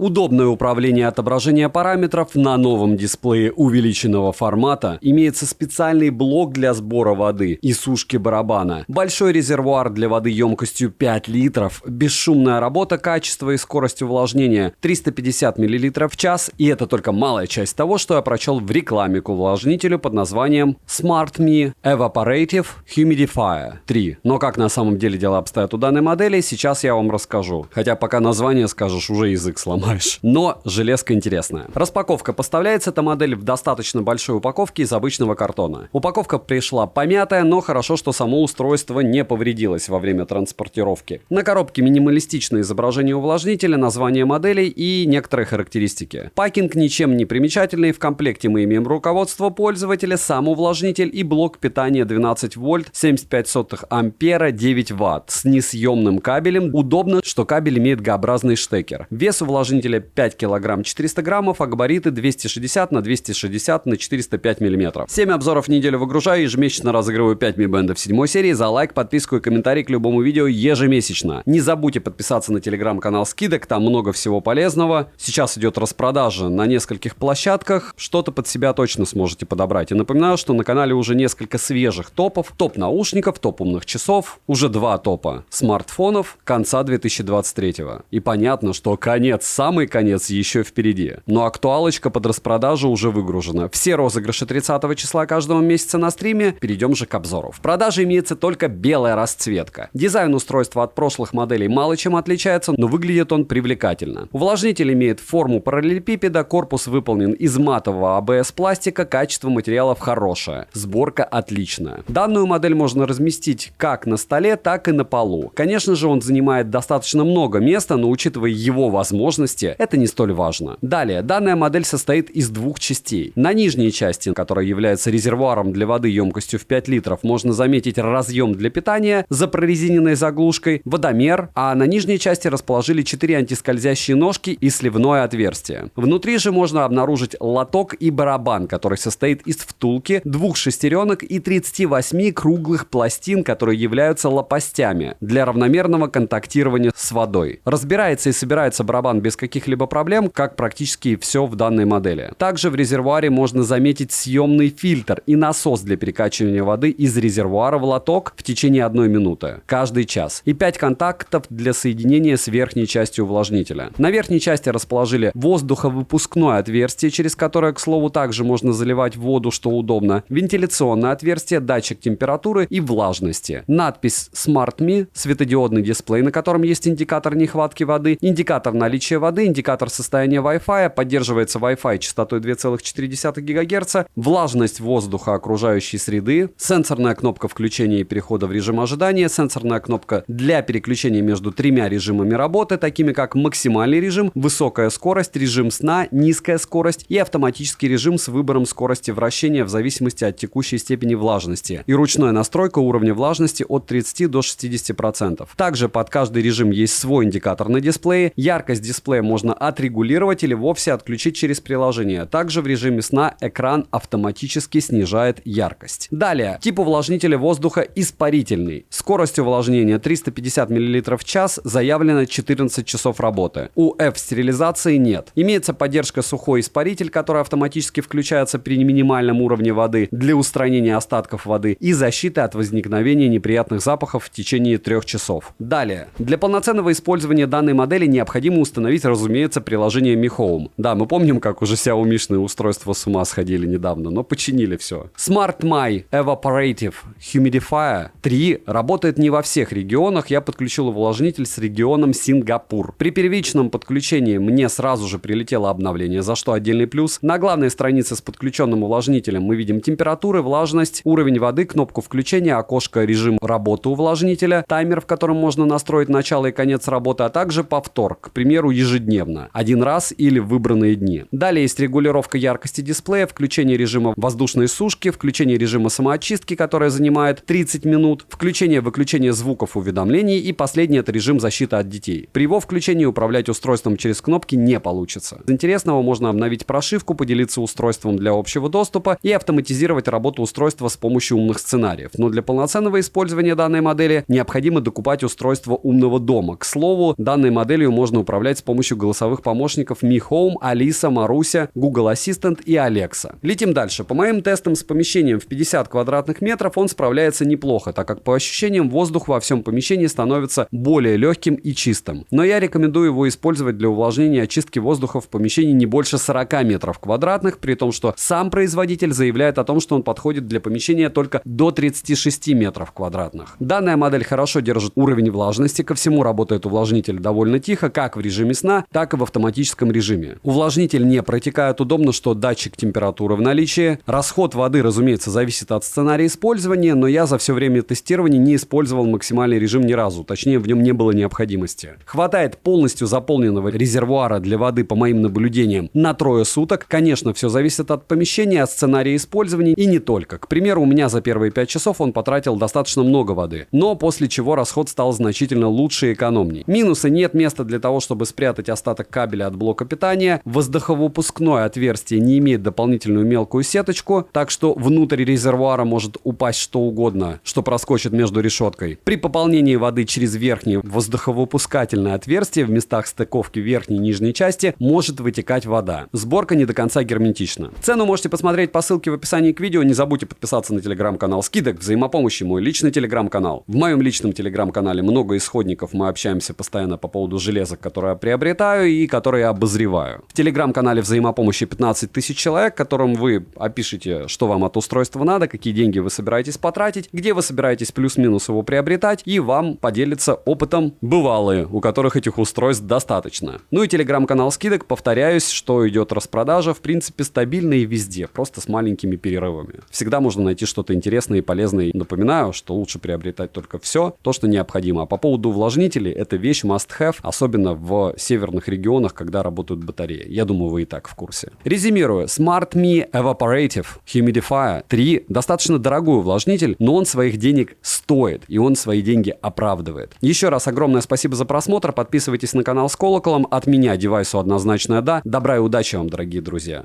Удобное управление отображения параметров на новом дисплее увеличенного формата. Имеется специальный блок для сбора воды и сушки барабана. Большой резервуар для воды емкостью 5 литров. Бесшумная работа, качество и скорость увлажнения 350 мл в час. И это только малая часть того, что я прочел в рекламе к увлажнителю под названием SmartMe Evaporative Humidifier 3. Но как на самом деле дела обстоят у данной модели, сейчас я вам расскажу. Хотя пока название скажешь, уже язык сломаешь. Но железка интересная. Распаковка. Поставляется эта модель в достаточно большой упаковке из обычного картона. Упаковка пришла помятая, но хорошо, что само устройство не повредилось во время транспортировки. На коробке минималистичное изображение увлажнителя, название модели и некоторые характеристики. Пакинг ничем не примечательный. В комплекте мы имеем руководство пользователя, сам увлажнитель и блок питания 12 вольт, 75 сотых ампера, 9 ватт с несъемным кабелем. Удобно, что кабель имеет Г-образный штекер. Вес увлажнителя 5 кг 400 граммов, а габариты 260 на 260 на 405 мм. 7 обзоров в неделю выгружаю, ежемесячно разыгрываю 5 Mi Band в 7 серии. За лайк, подписку и комментарий к любому видео ежемесячно. Не забудьте подписаться на телеграм-канал скидок, там много всего полезного. Сейчас идет распродажа на нескольких площадках, что-то под себя точно сможете подобрать. И напоминаю, что на канале уже несколько свежих топов. Топ наушников, топ умных часов, уже 2 топа смартфонов конца 2023. И понятно, что конец, самый конец еще впереди. Но актуалочка под распродажу уже выгружена. Все розыгрыши 30 числа каждого месяца на стриме. Перейдем же к обзору. В продаже имеется только белая расцветка. Дизайн устройства от прошлых моделей мало чем отличается, но выглядит он привлекательно. Увлажнитель имеет форму параллелепипеда, корпус выполнен из матового АБС пластика, качество материалов хорошее, сборка отличная. Данную модель можно разместить как на столе, так и на полу. Конечно же, он занимает достаточно много места, но учитывая его возможности, это не столь важно. Далее, данная модель состоит из 2 частей. На нижней части, которая является резервуаром для воды емкостью в 5 литров, можно заметить разъем для питания за прорезиненной заглушкой, водомер, а на нижней части расположили 4 антискользящие ножки и сливное отверстие. Внутри же можно обнаружить лоток и барабан, который состоит из втулки, 2 шестеренок и 38 круглых пластин, которые являются лопастями для равномерного контактирования с водой. Разбирается и собирается барабан без каких-либо проблем, как практически все в данной модели. Также в резервуаре можно заметить съемный фильтр и насос для перекачивания воды из резервуара в лоток в течение 1 минуты каждый час и 5 контактов для соединения с верхней частью увлажнителя. На верхней части расположили воздуховыпускное отверстие, через которое, к слову, также можно заливать воду, что удобно, вентиляционное отверстие, датчик температуры и влажности, надпись SmartMe, светодиодный дисплей, на котором есть индикатор нехватки воды, индикатор наличия воды, индикатор состояния Wi-Fi, поддерживается Wi-Fi частотой 2,4 ГГц, влажность воздуха окружающей среды, сенсорная кнопка включения и перехода в режим ожидания, сенсорная кнопка для переключения между 3 режимами работы, такими как максимальный режим, высокая скорость, режим сна, низкая скорость и автоматический режим с выбором скорости вращения в зависимости от текущей степени влажности и ручная настройка уровня влажности от 30 до 60%. Также под каждый режим есть свой индикатор на дисплее, яркость дисплея можно отрегулировать или вовсе отключить через приложение. Также в режиме сна экран автоматически снижает яркость. Далее, тип увлажнителя воздуха испарительный. Скорость увлажнения 350 мл в час, заявлено 14 часов работы. У F-стерилизации нет. Имеется поддержка сухой испаритель, который автоматически включается при минимальном уровне воды для устранения остатков воды и защиты от возникновения неприятных запахов в течение 3 часов. Далее, для полноценного использования данной модели необходимо установить, разумеется, приложение Mi Home. Да, мы помним, как уже Xiaomi-шные устройства с ума сходили недавно, но починили все. SmartMe Evaporative Humidifier 3 работает не во всех регионах. Я подключил увлажнитель с регионом Сингапур. При первичном подключении мне сразу же прилетело обновление, за что отдельный плюс. На главной странице с подключенным увлажнителем мы видим температуры, влажность, уровень воды, кнопку включения, окошко режим работы увлажнителя, таймер, в котором можно настроить начало и конец работы, а также повтор, к примеру, ежедневно, 1 раз или в выбранные дни. Далее есть регулировка яркости дисплея, включение режима воздушной сушки, включение режима самоочистки, которое занимает 30 минут, включение-выключение звуков уведомлений и последний — это режим защиты от детей. При его включении управлять устройством через кнопки не получится. Из интересного можно обновить прошивку, поделиться устройством для общего доступа и автоматизировать работу устройства с помощью умных сценариев. Но для полноценного использования данной модели необходимо докупать устройство умного дома. К слову, данной моделью можно управлять с помощью помощью голосовых помощников Mi Home, Алиса, Маруся, Google Assistant и Alexa. Летим дальше. По моим тестам с помещением в 50 квадратных метров он справляется неплохо, так как по ощущениям воздух во всем помещении становится более легким и чистым. Но я рекомендую его использовать для увлажнения и очистки воздуха в помещении не больше 40 метров квадратных, при том, что сам производитель заявляет о том, что он подходит для помещения только до 36 метров квадратных. Данная модель хорошо держит уровень влажности, ко всему работает увлажнитель довольно тихо, как в режиме сна, так и в автоматическом режиме. Увлажнитель не протекает, удобно, что датчик температуры в наличии. Расход воды, разумеется, зависит от сценария использования, но я за все время тестирования не использовал максимальный режим ни разу, точнее в нем не было необходимости. Хватает полностью заполненного резервуара для воды, по моим наблюдениям, на 3 суток. Конечно, все зависит от помещения, от сценария использования и не только. К примеру, у меня за первые 5 часов он потратил достаточно много воды, но после чего расход стал значительно лучше и экономней. Минусы: нет места для того, чтобы спрятать остаток кабеля от блока питания, воздуховыпускное отверстие не имеет дополнительную мелкую сеточку, так что внутрь резервуара может упасть что угодно, что проскочит между решеткой. При пополнении воды через верхнее воздуховыпускательное отверстие в местах стыковки верхней и нижней части может вытекать вода. Сборка не до конца герметична. Цену можете посмотреть по ссылке в описании к видео. Не забудьте подписаться на телеграм-канал Скидок, Взаимопомощи, мой личный телеграм-канал. В моем личном телеграм-канале много исходников, мы общаемся постоянно по поводу железок, которые я приобретаю и которые я обозреваю. В телеграм-канале Взаимопомощи 15 тысяч человек, которым вы опишите, что вам от устройства надо, какие деньги вы собираетесь потратить, где вы собираетесь плюс-минус его приобретать, и вам поделится опытом бывалые, у которых этих устройств достаточно. Ну и телеграм-канал Скидок, повторяюсь, что идет распродажа, в принципе, стабильно и везде, просто с маленькими перерывами. Всегда можно найти что-то интересное и полезное. Напоминаю, что лучше приобретать только все, то, что необходимо. А по поводу увлажнителей, это вещь must-have, особенно в северных регионах, когда работают батареи. Я думаю, вы и так в курсе. Резюмирую. SmartMe Evaporative Humidifier 3 достаточно дорогой увлажнитель, но он своих денег стоит, и он свои деньги оправдывает. Еще раз огромное спасибо за просмотр. Подписывайтесь на канал с колоколом. От меня девайсу однозначное да. Добра и удачи вам, дорогие друзья.